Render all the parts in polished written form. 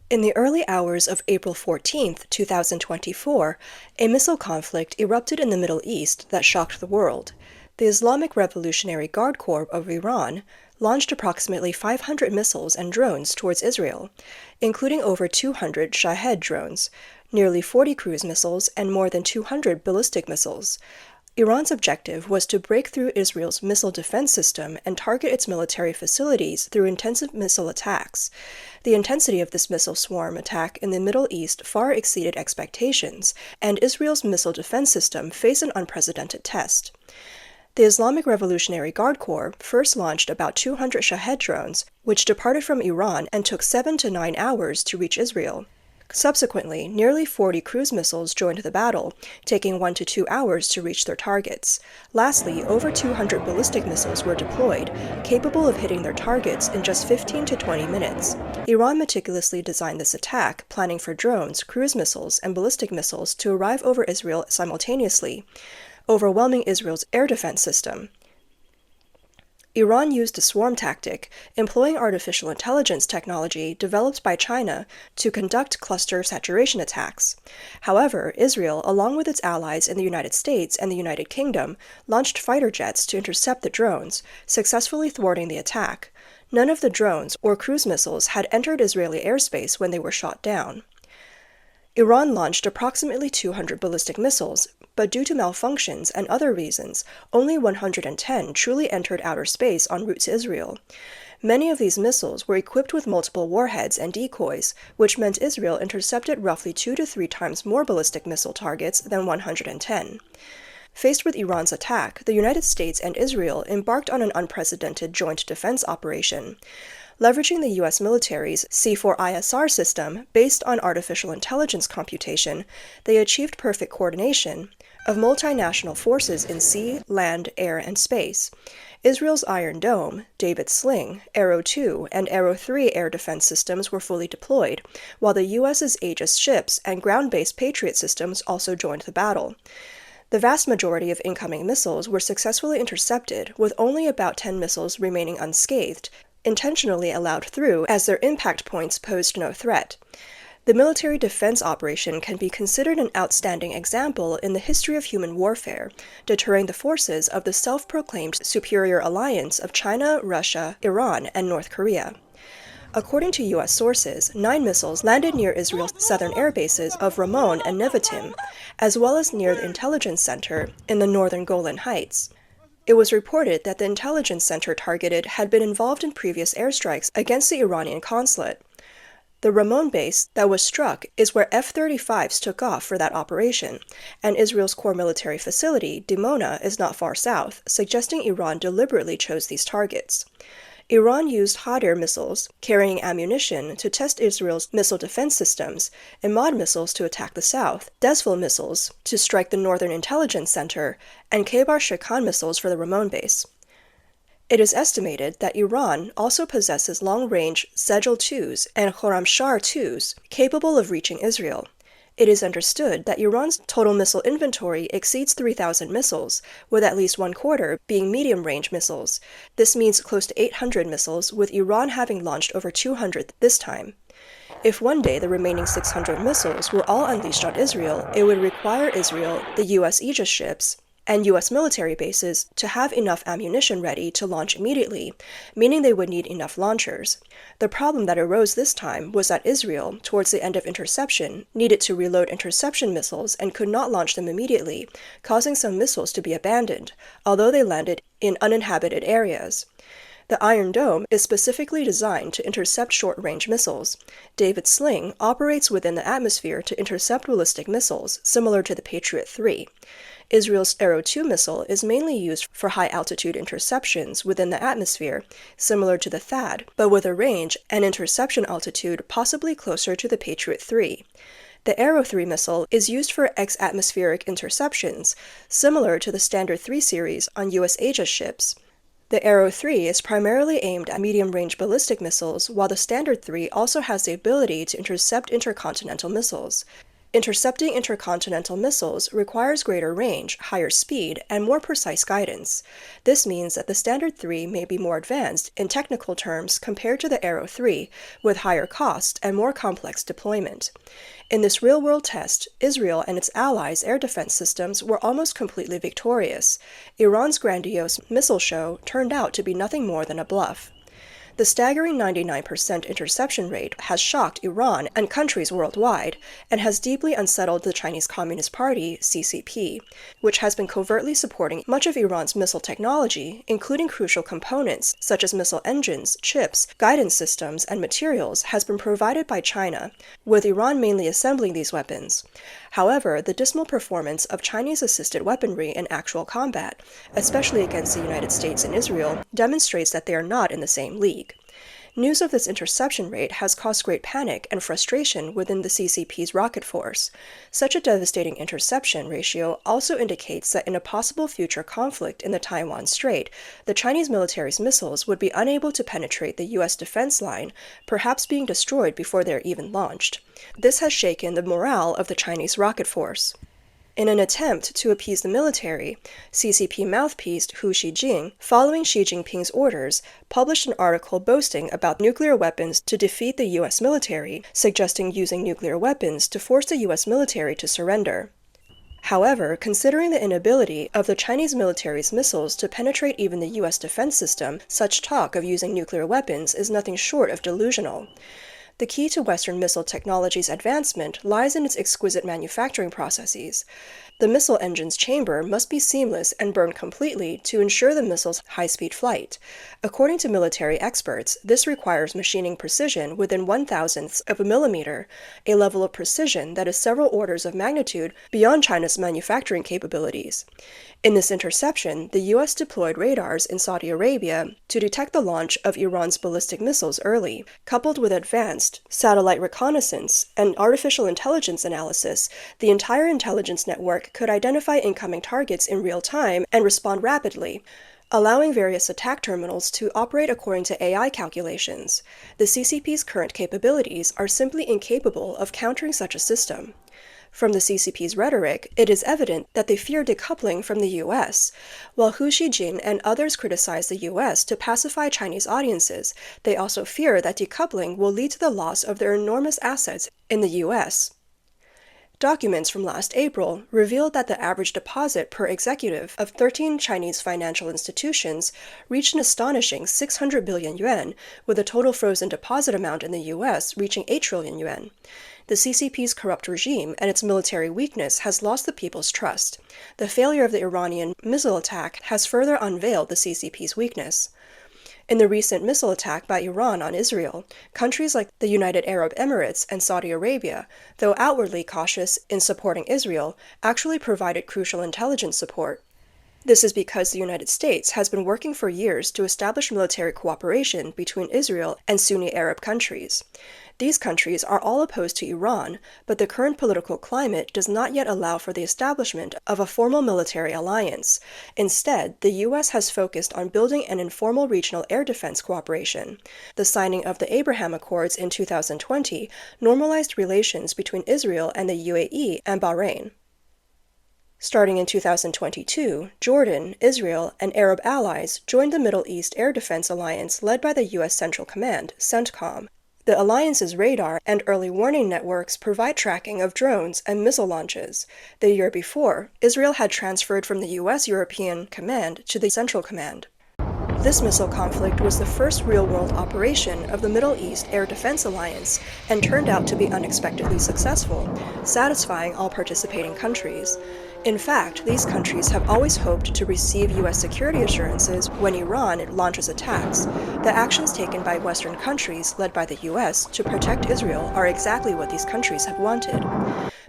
In the early hours of April 14, 2024, a missile conflict erupted in the Middle East that shocked the world. The Islamic Revolutionary Guard Corps of Iran launched approximately 500 missiles and drones towards Israel, including over 200 Shahed drones, nearly 40 cruise missiles, and more than 200 ballistic missiles. Iran's objective was to break through Israel's missile defense system and target its military facilities through intensive missile attacks. The intensity of this missile swarm attack in the Middle East far exceeded expectations, and Israel's missile defense system faced an unprecedented test. The Islamic Revolutionary Guard Corps first launched about 200 Shahed drones, which departed from Iran and took 7 to 9 hours to reach Israel. Subsequently, nearly 40 cruise missiles joined the battle, taking 1 to 2 hours to reach their targets. Lastly, over 200 ballistic missiles were deployed, capable of hitting their targets in just 15 to 20 minutes. Iran meticulously designed this attack, planning for drones, cruise missiles, and ballistic missiles to arrive over Israel simultaneously, overwhelming Israel's air defense system. Iran used a swarm tactic, employing artificial intelligence technology developed by China to conduct cluster saturation attacks. However, Israel, along with its allies in the United States and the United Kingdom, launched fighter jets to intercept the drones, successfully thwarting the attack. None of the drones or cruise missiles had entered Israeli airspace when they were shot down. Iran launched approximately 200 ballistic missiles, but due to malfunctions and other reasons, only 110 truly entered outer space en route to Israel. Many of these missiles were equipped with multiple warheads and decoys, which meant Israel intercepted roughly 2 to 3 times more ballistic missile targets than 110. Faced with Iran's attack, the United States and Israel embarked on an unprecedented joint defense operation. Leveraging the U.S. military's C4ISR system based on artificial intelligence computation, they achieved perfect coordination of multinational forces in sea, land, air, and space. Israel's Iron Dome, David's Sling, Arrow 2, and Arrow 3 air defense systems were fully deployed, while the U.S.'s Aegis ships and ground-based Patriot systems also joined the battle. The vast majority of incoming missiles were successfully intercepted, with only about 10 missiles remaining unscathed, intentionally allowed through as their impact points posed no threat. The military defense operation can be considered an outstanding example in the history of human warfare, deterring the forces of the self-proclaimed superior alliance of China, Russia, Iran, and North Korea. According to U.S. sources, 9 missiles landed near Israel's southern air bases of Ramon and Nevatim, as well as near the intelligence center in the northern Golan Heights. It was reported that the intelligence center targeted had been involved in previous airstrikes against the Iranian consulate. The Ramon base that was struck is where F-35s took off for that operation, and Israel's core military facility, Dimona, is not far south, suggesting Iran deliberately chose these targets. Iran used hot air missiles, carrying ammunition, to test Israel's missile defense systems, Imad missiles to attack the south, Desfil missiles to strike the northern intelligence center, and Khaybar Shekan missiles for the Ramon base. It is estimated that Iran also possesses long-range Sejal 2s and Khorramshahr 2s capable of reaching Israel. It is understood that Iran's total missile inventory exceeds 3,000 missiles, with at least 1/4 being medium-range missiles. This means close to 800 missiles, with Iran having launched over 200 this time. If one day the remaining 600 missiles were all unleashed on Israel, it would require Israel, the U.S. Aegis ships, and U.S. military bases to have enough ammunition ready to launch immediately, meaning they would need enough launchers. The problem that arose this time was that Israel, towards the end of interception, needed to reload interception missiles and could not launch them immediately, causing some missiles to be abandoned, although they landed in uninhabited areas. The Iron Dome is specifically designed to intercept short-range missiles. David's Sling operates within the atmosphere to intercept ballistic missiles, similar to the Patriot 3. Israel's Arrow 2 missile is mainly used for high-altitude interceptions within the atmosphere, similar to the THAAD, but with a range and interception altitude possibly closer to the Patriot 3. The Arrow 3 missile is used for ex-atmospheric interceptions, similar to the Standard 3 series on U.S. Aegis ships. The Arrow 3 is primarily aimed at medium-range ballistic missiles, while the Standard 3 also has the ability to intercept intercontinental missiles. Intercepting intercontinental missiles requires greater range, higher speed, and more precise guidance. This means that the Standard 3 may be more advanced in technical terms compared to the Arrow 3, with higher cost and more complex deployment. In this real-world test, Israel and its allies' air defense systems were almost completely victorious. Iran's grandiose missile show turned out to be nothing more than a bluff. The staggering 99% interception rate has shocked Iran and countries worldwide, and has deeply unsettled the Chinese Communist Party, CCP, which has been covertly supporting much of Iran's missile technology, including crucial components such as missile engines, chips, guidance systems, and materials, has been provided by China, with Iran mainly assembling these weapons. However, the dismal performance of Chinese-assisted weaponry in actual combat, especially against the United States and Israel, demonstrates that they are not in the same league. News of this interception rate has caused great panic and frustration within the CCP's rocket force. Such a devastating interception ratio also indicates that in a possible future conflict in the Taiwan Strait, the Chinese military's missiles would be unable to penetrate the U.S. defense line, perhaps being destroyed before they are even launched. This has shaken the morale of the Chinese rocket force. In an attempt to appease the military, CCP mouthpiece Hu Xijing, following Xi Jinping's orders, published an article boasting about nuclear weapons to defeat the U.S. military, suggesting using nuclear weapons to force the U.S. military to surrender. However, considering the inability of the Chinese military's missiles to penetrate even the U.S. defense system, such talk of using nuclear weapons is nothing short of delusional. The key to Western missile technology's advancement lies in its exquisite manufacturing processes. The missile engine's chamber must be seamless and burn completely to ensure the missile's high-speed flight. According to military experts, this requires machining precision within 1/1000th of a millimeter, a level of precision that is several orders of magnitude beyond China's manufacturing capabilities. In this interception, the U.S. deployed radars in Saudi Arabia to detect the launch of Iran's ballistic missiles early. Coupled with advanced satellite reconnaissance and artificial intelligence analysis, the entire intelligence network could identify incoming targets in real time and respond rapidly, allowing various attack terminals to operate according to AI calculations. The CCP's current capabilities are simply incapable of countering such a system. From the CCP's rhetoric, it is evident that they fear decoupling from the U.S. While Hu Xijing and others criticize the U.S. to pacify Chinese audiences, they also fear that decoupling will lead to the loss of their enormous assets in the U.S. Documents from last April revealed that the average deposit per executive of 13 Chinese financial institutions reached an astonishing 600 billion yuan, with a total frozen deposit amount in the U.S. reaching 8 trillion yuan. The CCP's corrupt regime and its military weakness has lost the people's trust. The failure of the Iranian missile attack has further unveiled the CCP's weakness. In the recent missile attack by Iran on Israel, countries like the United Arab Emirates and Saudi Arabia, though outwardly cautious in supporting Israel, actually provided crucial intelligence support. This is because the United States has been working for years to establish military cooperation between Israel and Sunni Arab countries. These countries are all opposed to Iran, but the current political climate does not yet allow for the establishment of a formal military alliance. Instead, the U.S. has focused on building an informal regional air defense cooperation. The signing of the Abraham Accords in 2020 normalized relations between Israel and the UAE and Bahrain. Starting in 2022, Jordan, Israel, and Arab allies joined the Middle East Air Defense Alliance led by the U.S. Central Command, CENTCOM. The alliance's radar and early warning networks provide tracking of drones and missile launches. The year before, Israel had transferred from the U.S. European Command to the Central Command. This missile conflict was the first real-world operation of the Middle East Air Defense Alliance and turned out to be unexpectedly successful, satisfying all participating countries. In fact, these countries have always hoped to receive U.S. security assurances when Iran launches attacks. The actions taken by Western countries, led by the U.S., to protect Israel are exactly what these countries have wanted.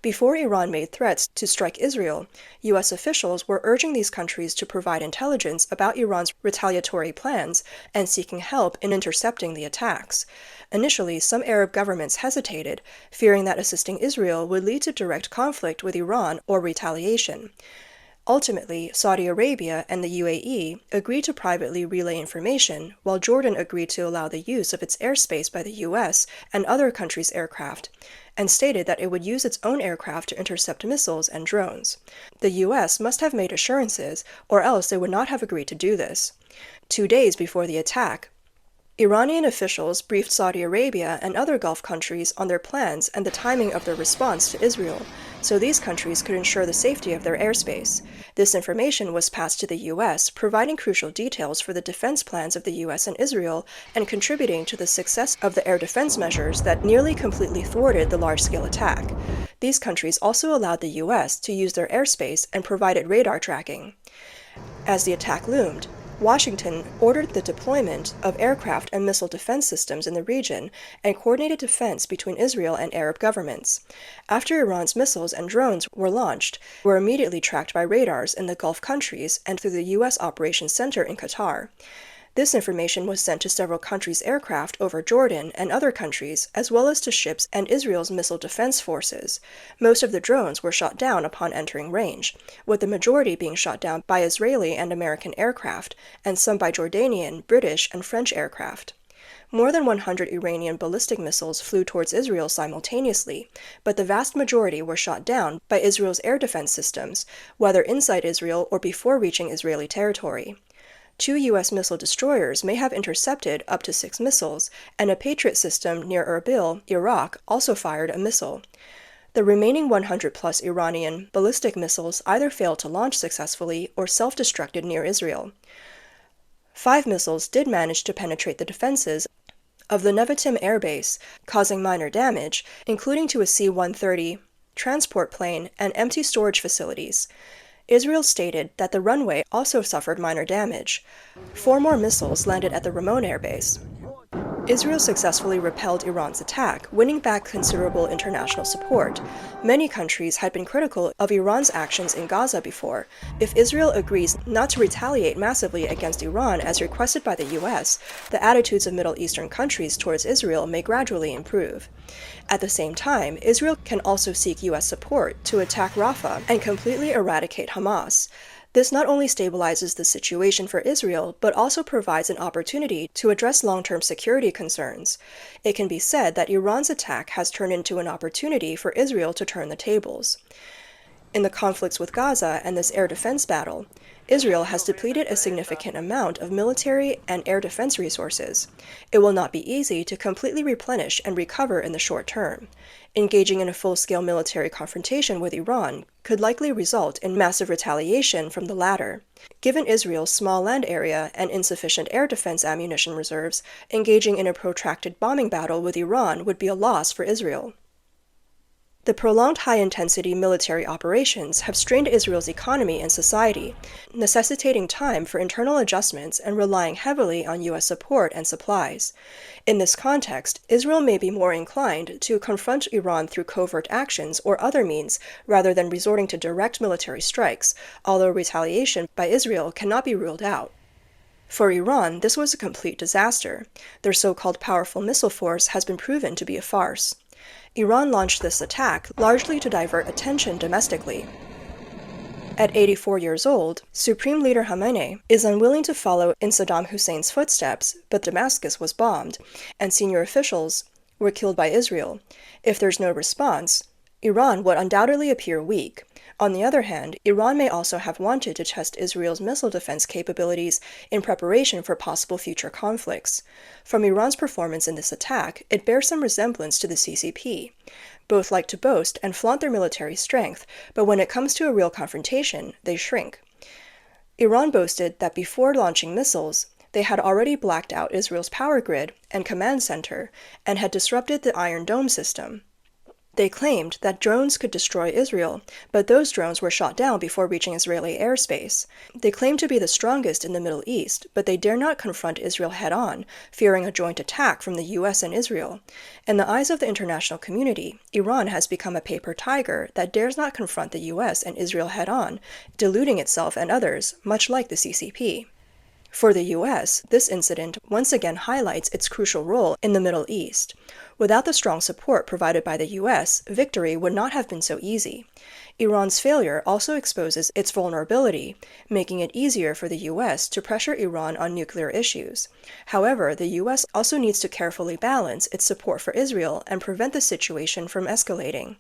Before Iran made threats to strike Israel, U.S. officials were urging these countries to provide intelligence about Iran's retaliatory plans and seeking help in intercepting the attacks. Initially, some Arab governments hesitated, fearing that assisting Israel would lead to direct conflict with Iran or retaliation. Ultimately, Saudi Arabia and the UAE agreed to privately relay information, while Jordan agreed to allow the use of its airspace by the US and other countries' aircraft, and stated that it would use its own aircraft to intercept missiles and drones. The US must have made assurances, or else they would not have agreed to do this. 2 days before the attack, Iranian officials briefed Saudi Arabia and other Gulf countries on their plans and the timing of their response to Israel, so these countries could ensure the safety of their airspace. This information was passed to the US, providing crucial details for the defense plans of the US and Israel, and contributing to the success of the air defense measures that nearly completely thwarted the large-scale attack. These countries also allowed the US to use their airspace and provided radar tracking. As the attack loomed, Washington ordered the deployment of aircraft and missile defense systems in the region and coordinated defense between Israel and Arab governments. After Iran's missiles and drones were launched, they were immediately tracked by radars in the Gulf countries and through the U.S. Operations Center in Qatar. This information was sent to several countries' aircraft over Jordan and other countries, as well as to ships and Israel's missile defense forces. Most of the drones were shot down upon entering range, with the majority being shot down by Israeli and American aircraft, and some by Jordanian, British, and French aircraft. More than 100 Iranian ballistic missiles flew towards Israel simultaneously, but the vast majority were shot down by Israel's air defense systems, whether inside Israel or before reaching Israeli territory. 2 U.S. missile destroyers may have intercepted up to 6 missiles, and a Patriot system near Erbil, Iraq, also fired a missile. The remaining 100-plus Iranian ballistic missiles either failed to launch successfully or self-destructed near Israel. 5 missiles did manage to penetrate the defenses of the Nevatim Air Base, causing minor damage, including to a C-130 transport plane and empty storage facilities. Israel stated that the runway also suffered minor damage. 4 more missiles landed at the Ramon Air Base. Israel successfully repelled Iran's attack, winning back considerable international support. Many countries had been critical of Iran's actions in Gaza before. If Israel agrees not to retaliate massively against Iran as requested by the US, the attitudes of Middle Eastern countries towards Israel may gradually improve. At the same time, Israel can also seek US support to attack Rafah and completely eradicate Hamas. This not only stabilizes the situation for Israel, but also provides an opportunity to address long-term security concerns. It can be said that Iran's attack has turned into an opportunity for Israel to turn the tables. In the conflicts with Gaza and this air defense battle, Israel has depleted a significant amount of military and air defense resources. It will not be easy to completely replenish and recover in the short term. Engaging in a full-scale military confrontation with Iran could likely result in massive retaliation from the latter. Given Israel's small land area and insufficient air defense ammunition reserves, engaging in a protracted bombing battle with Iran would be a loss for Israel. The prolonged high-intensity military operations have strained Israel's economy and society, necessitating time for internal adjustments and relying heavily on U.S. support and supplies. In this context, Israel may be more inclined to confront Iran through covert actions or other means rather than resorting to direct military strikes, although retaliation by Israel cannot be ruled out. For Iran, this was a complete disaster. Their so-called powerful missile force has been proven to be a farce. Iran launched this attack largely to divert attention domestically. At 84 years old, Supreme Leader Khamenei is unwilling to follow in Saddam Hussein's footsteps, but Damascus was bombed, and senior officials were killed by Israel. If there's no response, Iran would undoubtedly appear weak. On the other hand, Iran may also have wanted to test Israel's missile defense capabilities in preparation for possible future conflicts. From Iran's performance in this attack, it bears some resemblance to the CCP. Both like to boast and flaunt their military strength, but when it comes to a real confrontation, they shrink. Iran boasted that before launching missiles, they had already blacked out Israel's power grid and command center and had disrupted the Iron Dome system. They claimed that drones could destroy Israel, but those drones were shot down before reaching Israeli airspace. They claim to be the strongest in the Middle East, but they dare not confront Israel head-on, fearing a joint attack from the US and Israel. In the eyes of the international community, Iran has become a paper tiger that dares not confront the US and Israel head-on, deluding itself and others, much like the CCP. For the U.S., this incident once again highlights its crucial role in the Middle East. Without the strong support provided by the U.S., victory would not have been so easy. Iran's failure also exposes its vulnerability, making it easier for the U.S. to pressure Iran on nuclear issues. However, the U.S. also needs to carefully balance its support for Israel and prevent the situation from escalating.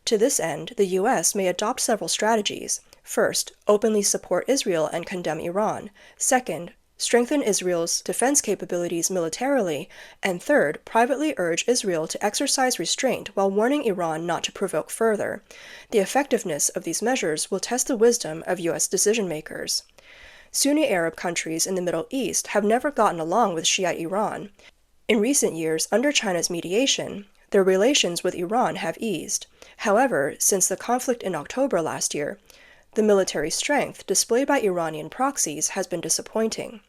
To this end, the U.S. may adopt several strategies. First, openly support Israel and condemn Iran. Second, strengthen Israel's defense capabilities militarily. And third, privately urge Israel to exercise restraint while warning Iran not to provoke further. The effectiveness of these measures will test the wisdom of U.S. decision-makers. Sunni Arab countries in the Middle East have never gotten along with Shiite Iran. In recent years, under China's mediation, their relations with Iran have eased. However, since the conflict in October last year, the military strength displayed by Iranian proxies has been disappointing.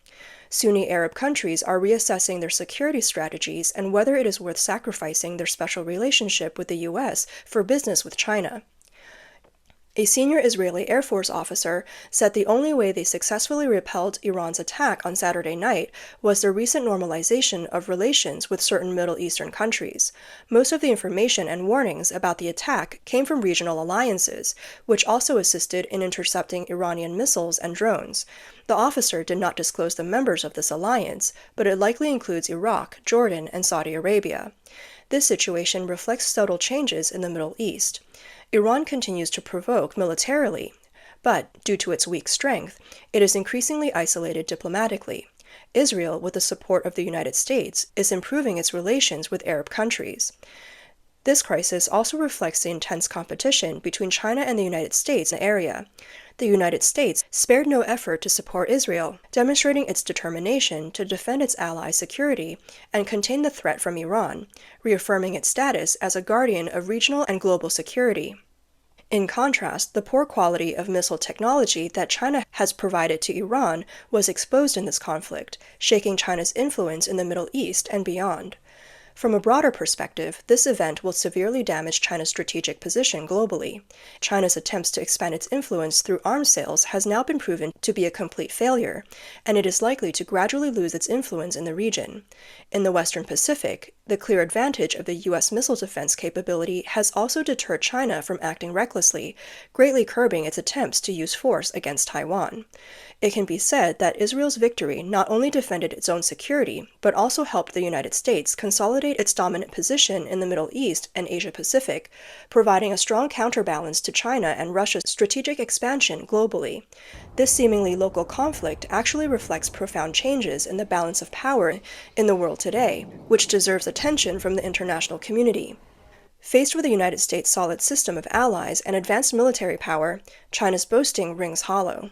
Sunni Arab countries are reassessing their security strategies and whether it is worth sacrificing their special relationship with the U.S. for business with China. A senior Israeli Air Force officer said the only way they successfully repelled Iran's attack on Saturday night was the recent normalization of relations with certain Middle Eastern countries. Most of the information and warnings about the attack came from regional alliances, which also assisted in intercepting Iranian missiles and drones. The officer did not disclose the members of this alliance, but it likely includes Iraq, Jordan, and Saudi Arabia. This situation reflects subtle changes in the Middle East. Iran continues to provoke militarily, but, due to its weak strength, it is increasingly isolated diplomatically. Israel, with the support of the United States, is improving its relations with Arab countries. This crisis also reflects the intense competition between China and the United States in the area. The United States spared no effort to support Israel, demonstrating its determination to defend its allies' security and contain the threat from Iran, reaffirming its status as a guardian of regional and global security. In contrast, the poor quality of missile technology that China has provided to Iran was exposed in this conflict, shaking China's influence in the Middle East and beyond. From a broader perspective, this event will severely damage China's strategic position globally. China's attempts to expand its influence through arms sales has now been proven to be a complete failure, and it is likely to gradually lose its influence in the region. In the Western Pacific, the clear advantage of the U.S. missile defense capability has also deterred China from acting recklessly, greatly curbing its attempts to use force against Taiwan. It can be said that Israel's victory not only defended its own security, but also helped the United States consolidate its dominant position in the Middle East and Asia-Pacific, providing a strong counterbalance to China and Russia's strategic expansion globally. This seemingly local conflict actually reflects profound changes in the balance of power in the world today, which deserves attention from the international community. Faced with the United States' solid system of allies and advanced military power, China's boasting rings hollow.